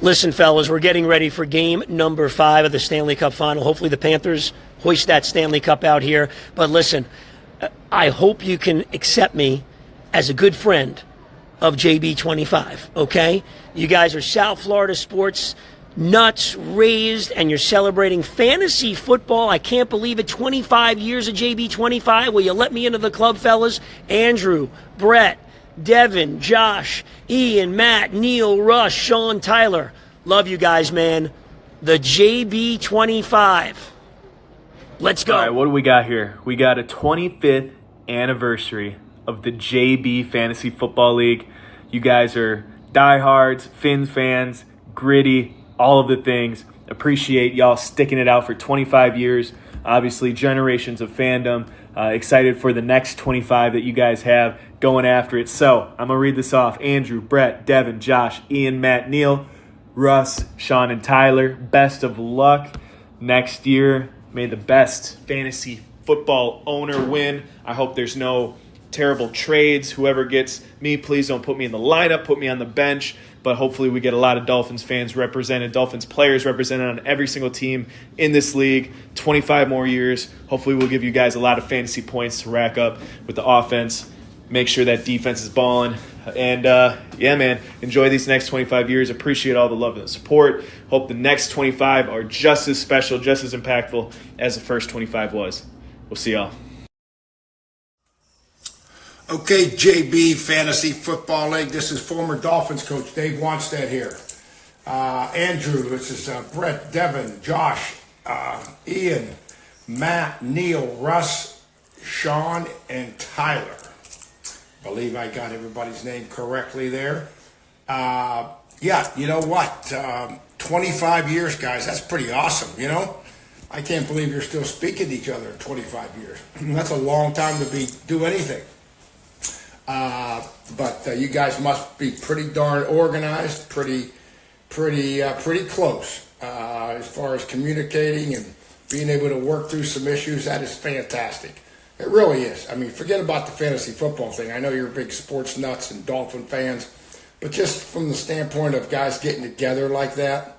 Listen, fellas, we're getting ready for game number 5 of the Stanley Cup Final. Hopefully the Panthers hoist that Stanley Cup out here. But listen, I hope you can accept me as a good friend of JB25, okay? You guys are South Florida sports nuts raised, and you're celebrating fantasy football. I can't believe it. 25 years of JB25. Will you let me into the club, fellas? Andrew, Brett, Devin, Josh, Ian, Matt, Neil, Russ, Sean, Tyler. Love you guys, man. The JB25. Let's go. All right, what do we got here? We got a 25th anniversary of the JB Fantasy Football League. You guys are diehards, Fins fans, gritty, all of the things. Appreciate y'all sticking it out for 25 years. Obviously, generations of fandom. Excited for the next 25 that you guys have going after it. So, I'm going to read this off. Andrew, Brett, Devin, Josh, Ian, Matt, Neil, Russ, Sean, and Tyler. Best of luck next year. May the best fantasy football owner win. I hope there's no terrible trades. Whoever gets me, please don't put me in the lineup. Put me on the bench. But hopefully we get a lot of Dolphins fans represented, Dolphins players represented on every single team in this league. 25 more years. Hopefully we'll give you guys a lot of fantasy points to rack up with the offense. Make sure that defense is balling. And, yeah, man, enjoy these next 25 years. Appreciate all the love and the support. Hope the next 25 are just as special, just as impactful as the first 25 was. We'll see y'all. Okay, JB Fantasy Football League. This is former Dolphins coach Dave Wannstedt here. Andrew, this is Brett, Devin, Josh, Ian, Matt, Neil, Russ, Sean, and Tyler. Believe I got everybody's name correctly there. Yeah, you know what? 25 years, guys. That's pretty awesome, you know? I can't believe you're still speaking to each other in 25 years. That's a long time to do anything. But you guys must be pretty darn organized, pretty close as far as communicating and being able to work through some issues. That is fantastic. It really is. I mean, forget about the fantasy football thing. I know you're big sports nuts and Dolphin fans, but just from the standpoint of guys getting together like that,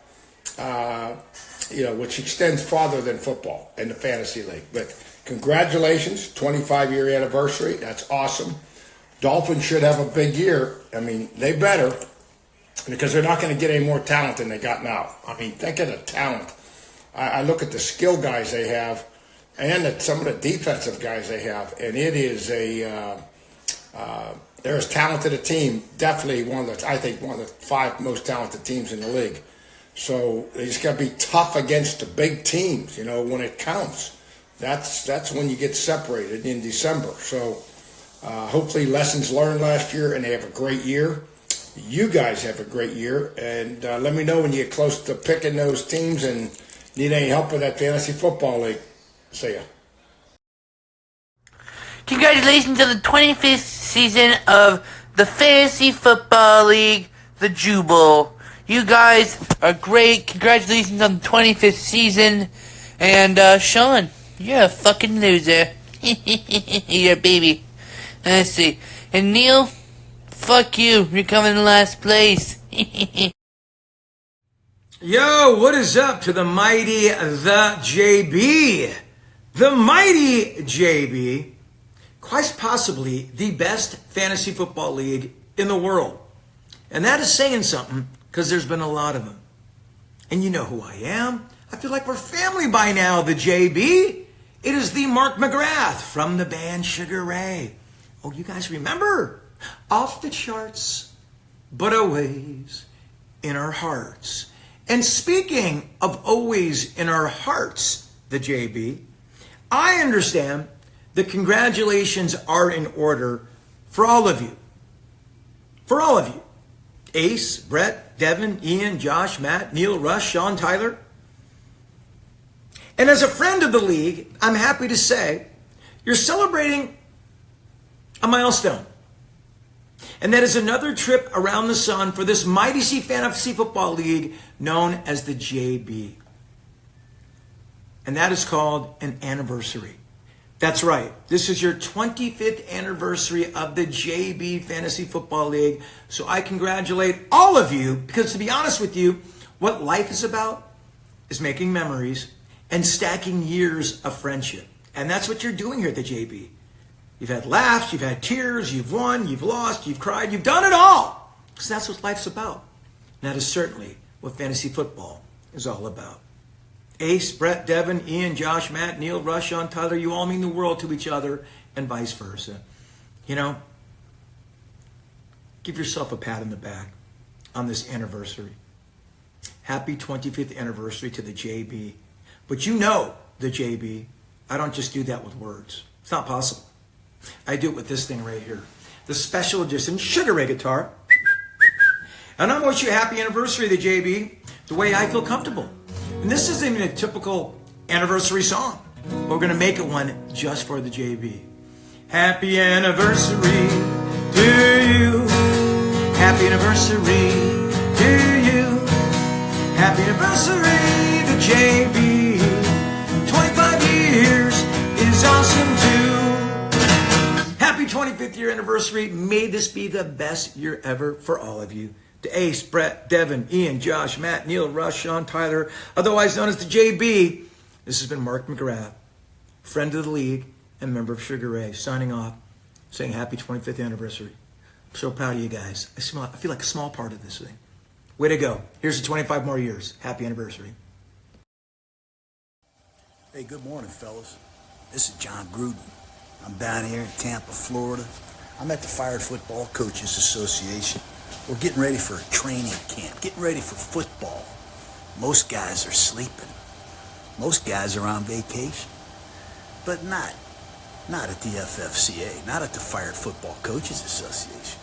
you know, which extends farther than football in the fantasy league. But congratulations, 25-year anniversary. That's awesome. Dolphins should have a big year. I mean, they better, because they're not going to get any more talent than they got now. I mean, think of the talent. I look at the skill guys they have and some of the defensive guys they have, and it is they're as talented a team, definitely I think one of the 5 most talented teams in the league. So they just got to be tough against the big teams, you know, when it counts. That's when you get separated in December. So hopefully lessons learned last year, and they have a great year. You guys have a great year, and let me know when you get close to picking those teams and need any help with that fantasy football league. See ya. Congratulations on the 25th season of the Fantasy Football League, the Jubal. You guys are great. Congratulations on the 25th season. And, Sean, you're a fucking loser. You're a baby. Let's see. And Neil, fuck you. You're coming in last place. Yo, what is up to the mighty the JB? The mighty JB, quite possibly the best fantasy football league in the world. And that is saying something, because there's been a lot of them. And you know who I am. I feel like we're family by now, the JB. It is the Mark McGrath from the band Sugar Ray. Oh, you guys remember? Off the charts, but always in our hearts. And speaking of always in our hearts, the JB, I understand the congratulations are in order for all of you. For all of you. Ace, Brett, Devin, Ian, Josh, Matt, Neil, Russ, Sean, Tyler. And as a friend of the league, I'm happy to say you're celebrating a milestone. And that is another trip around the sun for this mighty C Fantasy Football League known as the JB. And that is called an anniversary. That's right. This is your 25th anniversary of the JB Fantasy Football League. So I congratulate all of you because, to be honest with you, what life is about is making memories and stacking years of friendship. And that's what you're doing here at the JB. You've had laughs, you've had tears, you've won, you've lost, you've cried, you've done it all. Because that's what life's about. And that is certainly what fantasy football is all about. Ace, Brett, Devin, Ian, Josh, Matt, Neil, Rush, Sean, Tyler, you all mean the world to each other and vice versa. You know, give yourself a pat on the back on this anniversary. Happy 25th anniversary to the JB. But you know the JB, I don't just do that with words. It's not possible. I do it with this thing right here. The special edition Sugar Ray guitar. And I'm wishing you a happy anniversary, the JB, the way I feel comfortable. And this isn't even a typical anniversary song. But we're going to make it one just for the JB. Happy anniversary to you. Happy anniversary to you. Happy anniversary, the JB. 25 years is awesome too. Happy 25th year anniversary. May this be the best year ever for all of you. To Ace, Brett, Devin, Ian, Josh, Matt, Neil, Rush, Sean, Tyler, otherwise known as the JB. This has been Mark McGrath, friend of the league and member of Sugar Ray, signing off, saying happy 25th anniversary. I'm so proud of you guys. I feel like a small part of this thing. Way to go. Here's to 25 more years. Happy anniversary. Hey, good morning, fellas. This is John Gruden. I'm down here in Tampa, Florida. I'm at the Fired Football Coaches Association. We're getting ready for a training camp, getting ready for football. Most guys are sleeping. Most guys are on vacation. But not at the FFCA, not at the Fired Football Coaches Association.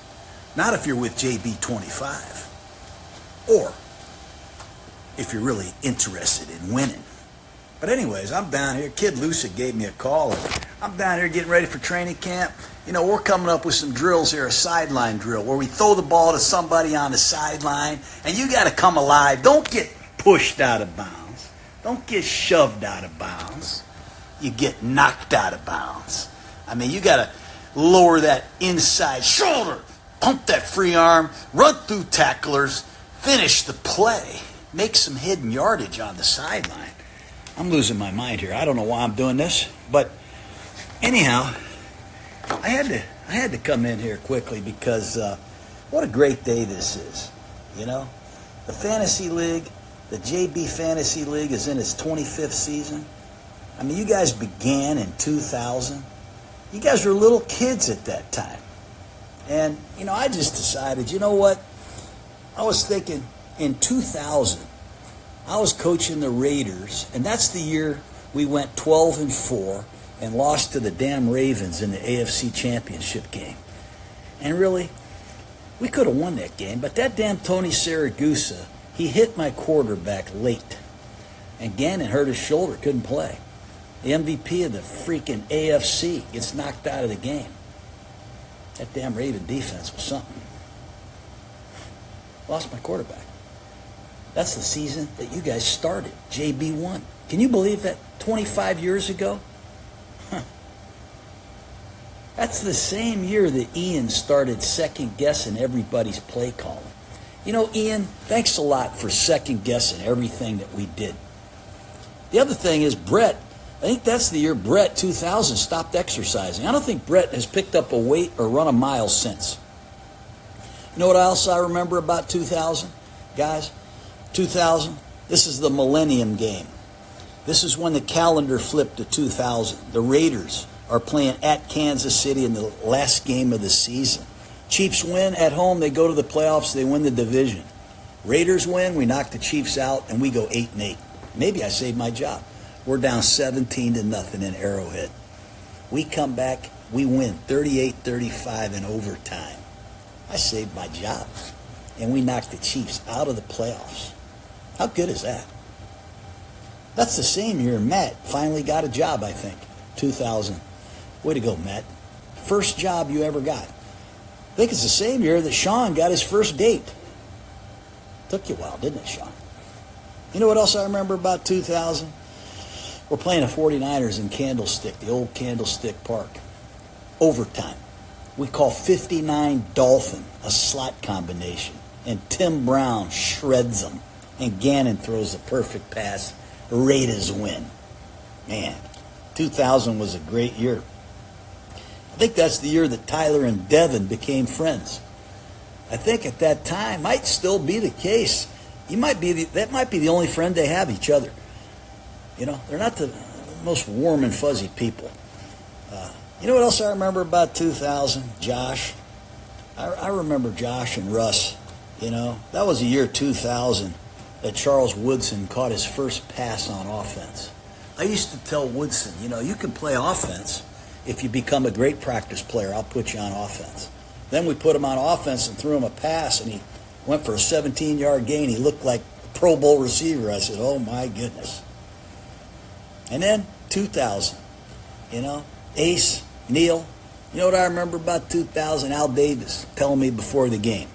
Not if you're with JB25. Or if you're really interested in winning. But anyways, I'm down here. Kid Lucid gave me a call. And I'm down here getting ready for training camp. You know, we're coming up with some drills here, a sideline drill, where we throw the ball to somebody on the sideline, and you got to come alive. Don't get pushed out of bounds. Don't get shoved out of bounds. You get knocked out of bounds. I mean, you got to lower that inside shoulder, pump that free arm, run through tacklers, finish the play, make some hidden yardage on the sideline. I'm losing my mind here. I don't know why I'm doing this, but anyhow, I had to come in here quickly because what a great day this is. You know, the Fantasy League, the JB Fantasy League is in its 25th season. I mean, you guys began in 2000. You guys were little kids at that time. And, you know, I just decided, you know what? I was thinking in 2000, I was coaching the Raiders, and that's the year we went 12-4 and lost to the damn Ravens in the AFC Championship game. And really, we could have won that game, but that damn Tony Siragusa, he hit my quarterback late. And Gannon hurt his shoulder, couldn't play. The MVP of the freaking AFC gets knocked out of the game. That damn Raven defense was something. Lost my quarterback. That's the season that you guys started, JB1. Can you believe that? 25 years ago? That's the same year that Ian started second-guessing everybody's play calling. You know, Ian, thanks a lot for second-guessing everything that we did. The other thing is Brett. I think that's the year Brett, 2000, stopped exercising. I don't think Brett has picked up a weight or run a mile since. You know what else I remember about 2000? Guys, 2000, this is the Millennium Game. This is when the calendar flipped to 2000. The Raiders are playing at Kansas City in the last game of the season. Chiefs win at home, they go to the playoffs, they win the division. Raiders win, we knock the Chiefs out, and we go 8-8. Maybe I saved my job. We're down 17-0 in Arrowhead. We come back, we win 38-35 in overtime. I saved my job. And we knocked the Chiefs out of the playoffs. How good is that? That's the same year Matt finally got a job, I think. 2000. Way to go, Matt. First job you ever got. I think it's the same year that Sean got his first date. Took you a while, didn't it, Sean? You know what else I remember about 2000? We're playing the 49ers in Candlestick, the old Candlestick Park. Overtime. We call 59 Dolphin a slot combination. And Tim Brown shreds them. And Gannon throws a perfect pass. Raiders win. Man, 2000 was a great year. I think that's the year that Tyler and Devin became friends. I think at that time, might still be the case. That might be the only friend they have, each other. You know, they're not the most warm and fuzzy people. You know what else I remember about 2000? Josh. I remember Josh and Russ. You know, that was the year 2000 that Charles Woodson caught his first pass on offense. I used to tell Woodson, you know, you can play offense if you become a great practice player. I'll put you on offense. Then we put him on offense and threw him a pass, and he went for a 17-yard gain. He looked like a Pro Bowl receiver. I said, oh, my goodness. And then 2000, you know, Ace, Neil. You know what I remember about 2000? Al Davis telling me before the game.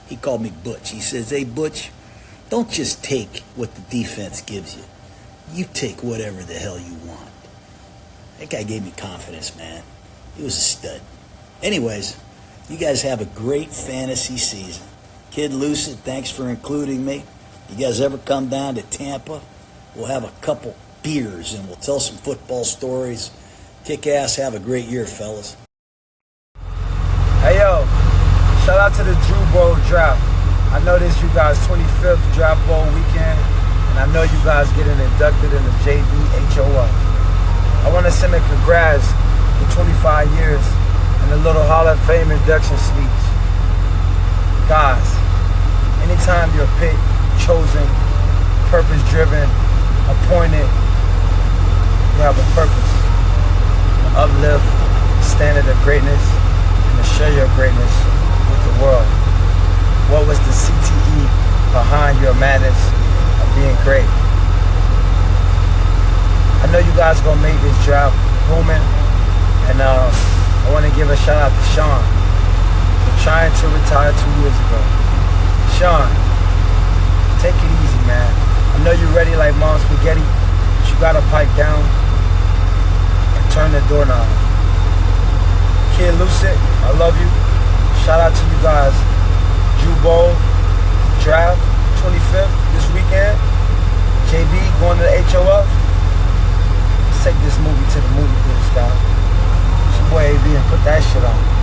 He called me Butch. He says, hey, Butch, don't just take what the defense gives you. You take whatever the hell you want. That guy gave me confidence, man. He was a stud. Anyways, you guys have a great fantasy season. Kid Lucid, thanks for including me. You guys ever come down to Tampa? We'll have a couple beers and we'll tell some football stories. Kick ass. Have a great year, fellas. Hey, yo. Shout out to the Drew Bowl draft. I know this you guys' 25th draft bowl weekend, and I know you guys getting inducted in the JB HOF. I want to send a congrats for 25 years and a little Hall of Fame induction speech. Guys, anytime you're picked, chosen, purpose-driven, appointed, you have a purpose. To uplift the standard of greatness and to share your greatness with the world. What was the CTE behind your madness of being great? I know you guys gonna make this draft booming, and I want to give a shout out to Sean for trying to retire 2 years ago. Sean, take it easy, man. I know you're ready like Mom Spaghetti, but you gotta pipe down and turn the doorknob. Kid Lucid, I love you. Shout out to you guys. Drew Bowl draft 25th this weekend. JB going to the HOF. Let's take this movie to the movie theaters, guys. It's your boy AB and put that shit on.